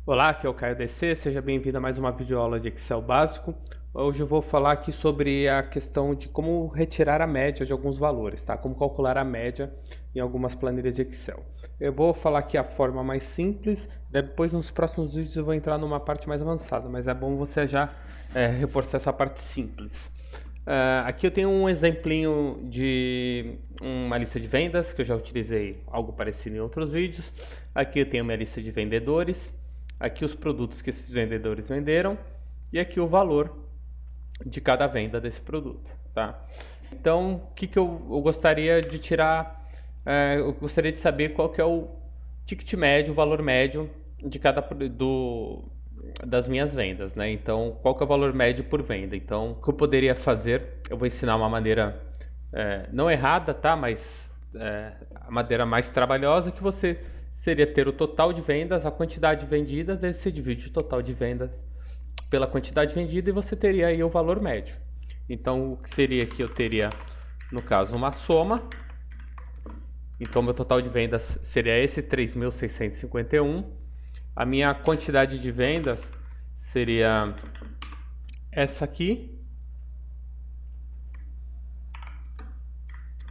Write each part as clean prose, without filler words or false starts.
Olá, aqui é o Caio DC, seja bem-vindo a mais uma videoaula de Excel básico. Hoje eu vou falar aqui sobre a questão de como retirar a média de alguns valores, tá? Como calcular a média em algumas planilhas de Excel. Eu vou falar aqui a forma mais simples, depois nos próximos vídeos eu vou entrar numa parte mais avançada, mas é bom você já reforçar essa parte simples. Aqui eu tenho um exemplinho de uma lista de vendas, que eu já utilizei algo parecido em outros vídeos. Aqui eu tenho minha lista de vendedores. Aqui os produtos que esses vendedores venderam e aqui o valor de cada venda desse produto, tá? Então, o que eu gostaria de tirar? Eu gostaria de saber qual que é o ticket médio, o valor médio de cada das minhas vendas, né? Então, qual que é o valor médio por venda? Então, o que eu poderia fazer? Eu vou ensinar uma maneira não errada, tá? Mas a maneira mais trabalhosa que você seria ter o total de vendas, a quantidade vendida, daí você divide o total de vendas pela quantidade vendida e você teria aí o valor médio. Então, o que seria que eu teria, no caso, uma soma. Então, meu total de vendas seria esse, 3.651. A minha quantidade de vendas seria essa aqui.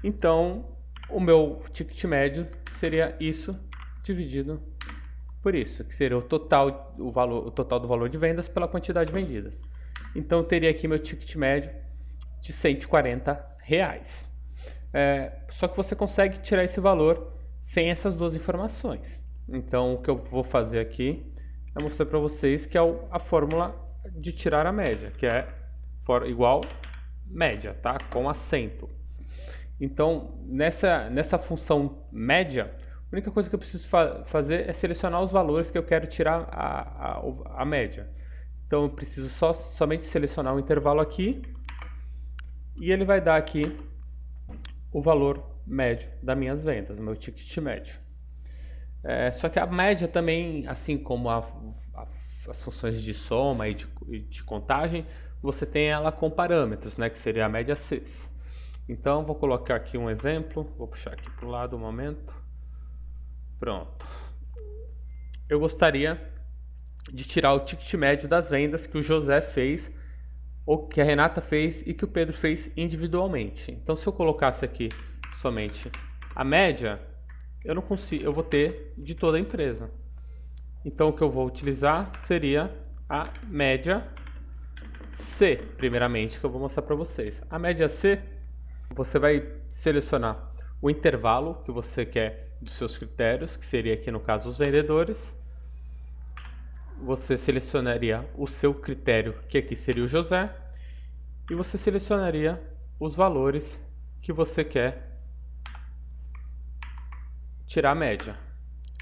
Então, o meu ticket médio seria isso dividido por isso, que seria o total do valor de vendas pela quantidade vendidas. Então, eu teria aqui meu ticket médio de R$140. Só que você consegue tirar esse valor sem essas duas informações. Então, o que eu vou fazer aqui é mostrar para vocês que é a fórmula de tirar a média, que é igual média, tá? Com acento. Então, nessa função média, a única coisa que eu preciso fazer é selecionar os valores que eu quero tirar a média. Então, eu preciso somente selecionar o intervalo aqui e ele vai dar aqui o valor médio das minhas vendas, o meu ticket médio. Só que a média também, assim como as funções de soma e de contagem, você tem ela com parâmetros, né, que seria a média CES. Então, vou colocar aqui um exemplo, vou puxar aqui para o lado um momento. Pronto. Eu gostaria de tirar o ticket médio das vendas que o José fez, ou que a Renata fez e que o Pedro fez individualmente. Então, se eu colocasse aqui somente a média, eu não consigo, eu vou ter de toda a empresa. Então, o que eu vou utilizar seria a média C, primeiramente, que eu vou mostrar para vocês. A média C, você vai selecionar o intervalo que você quer dos seus critérios, que seria aqui no caso os vendedores. Você selecionaria o seu critério, que aqui seria o José, e você selecionaria os valores que você quer tirar a média.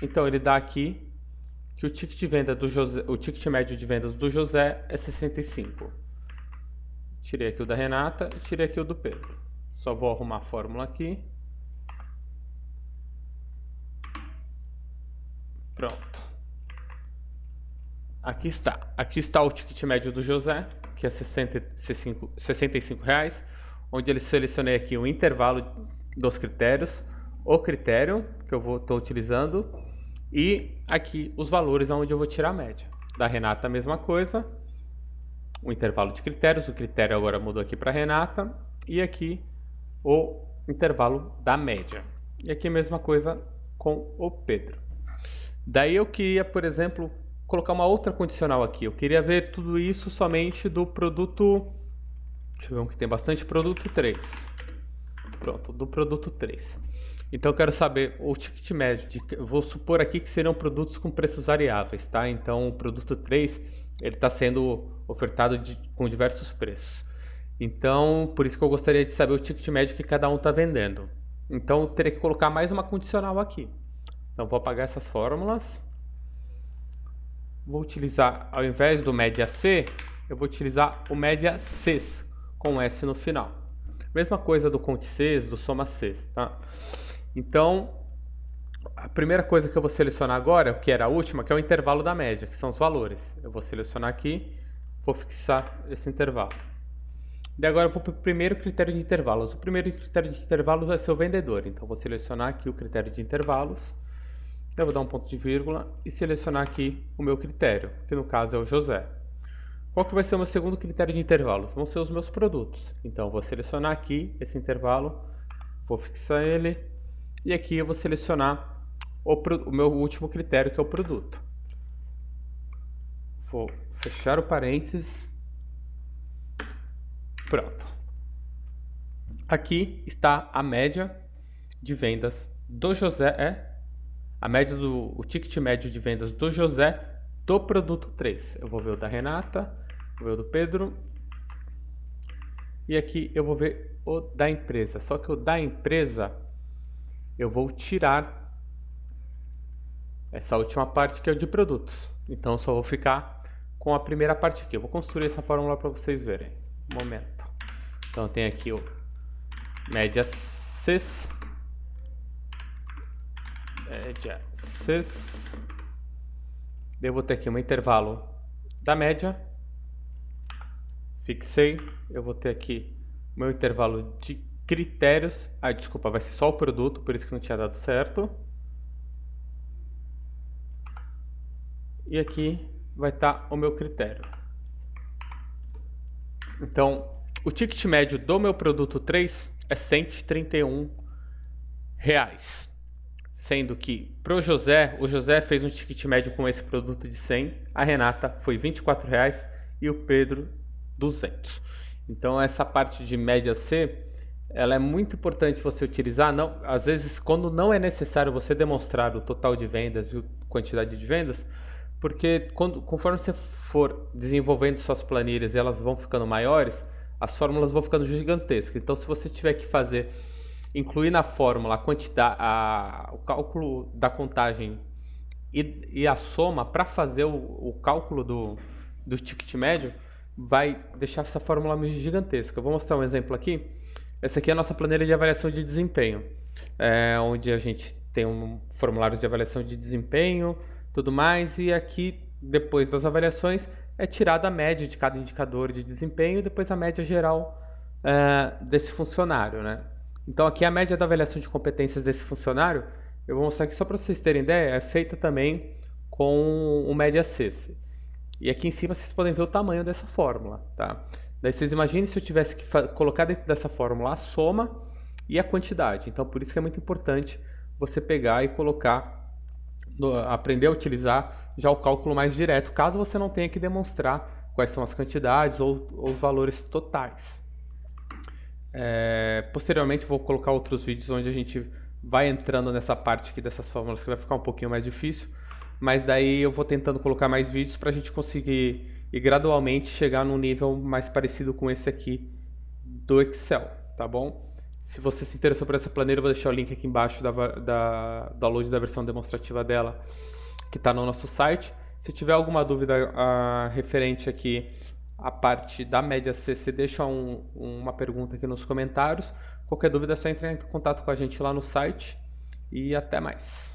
Então ele dá aqui que o ticket de venda do José, o ticket médio de vendas do José é 65. Tirei aqui o da Renata e tirei aqui o do Pedro. Só vou arrumar a fórmula aqui. Pronto. Aqui está o ticket médio do José, que é R$65, onde ele selecionei aqui o intervalo dos critérios, o critério que eu estou utilizando e aqui os valores onde eu vou tirar a média. Da Renata a mesma coisa, o intervalo de critérios, o critério agora mudou aqui para Renata e aqui o intervalo da média. E aqui a mesma coisa com o Pedro. Daí eu queria, por exemplo, colocar uma outra condicional aqui. Eu queria ver tudo isso somente do produto... Deixa eu ver um que tem bastante, produto 3. Pronto, do produto 3. Então eu quero saber o ticket médio. Vou supor aqui que seriam produtos com preços variáveis, tá? Então o produto 3, ele está sendo ofertado com diversos preços. Então, por isso que eu gostaria de saber o ticket médio que cada um está vendendo. Então eu teria que colocar mais uma condicional aqui. Então vou apagar essas fórmulas. Vou utilizar, ao invés do média C, eu vou utilizar o média Cs, com S no final. Mesma coisa do conte Cs, do soma Cs, tá? Então, a primeira coisa que eu vou selecionar agora, que era a última, que é o intervalo da média, que são os valores. Eu vou selecionar aqui, vou fixar esse intervalo. E agora eu vou para o primeiro critério de intervalos. O primeiro critério de intervalos vai ser o vendedor. Então, vou selecionar aqui o critério de intervalos. Eu vou dar um ponto de vírgula e selecionar aqui o meu critério, que no caso é o José. Qual que vai ser o meu segundo critério de intervalos? Vão ser os meus produtos. Então, eu vou selecionar aqui esse intervalo, vou fixar ele, e aqui eu vou selecionar o meu último critério, que é o produto. Vou fechar o parênteses. Pronto. Aqui está a média de vendas do José, o ticket médio de vendas do José do produto 3. Eu vou ver o da Renata, vou ver o do Pedro, e aqui eu vou ver o da empresa. Só que o da empresa eu vou tirar essa última parte, que é o de produtos. Então eu só vou ficar com a primeira parte aqui. Eu vou construir essa fórmula para vocês verem. Um momento. Então eu tenho aqui o média CES. Eu vou ter aqui um intervalo da média. Fixei. Eu vou ter aqui o meu intervalo de critérios. Desculpa, vai ser só o produto, por isso que não tinha dado certo. E aqui vai estar o meu critério. Então, o ticket médio do meu produto 3 é R$131. Sendo que o José fez um ticket médio com esse produto de 100, a Renata foi R$24 e o Pedro 200. Então essa parte de média C, ela é muito importante você utilizar. Não, às vezes, quando não é necessário você demonstrar o total de vendas e a quantidade de vendas, porque conforme você for desenvolvendo suas planilhas e elas vão ficando maiores, as fórmulas vão ficando gigantescas. Então, se você tiver que incluir na fórmula a quantidade, o cálculo da contagem e a soma para fazer o cálculo do ticket médio, vai deixar essa fórmula gigantesca. Eu vou mostrar um exemplo aqui. Essa aqui é a nossa planilha de avaliação de desempenho, onde a gente tem um formulário de avaliação de desempenho, tudo mais, e aqui, depois das avaliações, é tirada a média de cada indicador de desempenho e depois a média geral desse funcionário, né? Então aqui a média da avaliação de competências desse funcionário, eu vou mostrar aqui só para vocês terem ideia, é feita também com o média CES. E aqui em cima vocês podem ver o tamanho dessa fórmula, tá? Daí vocês imaginem se eu tivesse que colocar dentro dessa fórmula a soma e a quantidade. Então por isso que é muito importante você pegar e colocar, aprender a utilizar já o cálculo mais direto, caso você não tenha que demonstrar quais são as quantidades ou os valores totais. Posteriormente vou colocar outros vídeos onde a gente vai entrando nessa parte aqui dessas fórmulas, que vai ficar um pouquinho mais difícil, mas daí eu vou tentando colocar mais vídeos para a gente conseguir ir gradualmente chegar num nível mais parecido com esse aqui do Excel, tá bom? Se você se interessou por essa planilha, eu vou deixar o link aqui embaixo da download da versão demonstrativa dela, que está no nosso site. Se tiver alguma dúvida referente aqui à parte da média C, você deixa uma pergunta aqui nos comentários. Qualquer dúvida é só entrar em contato com a gente lá no site. E até mais.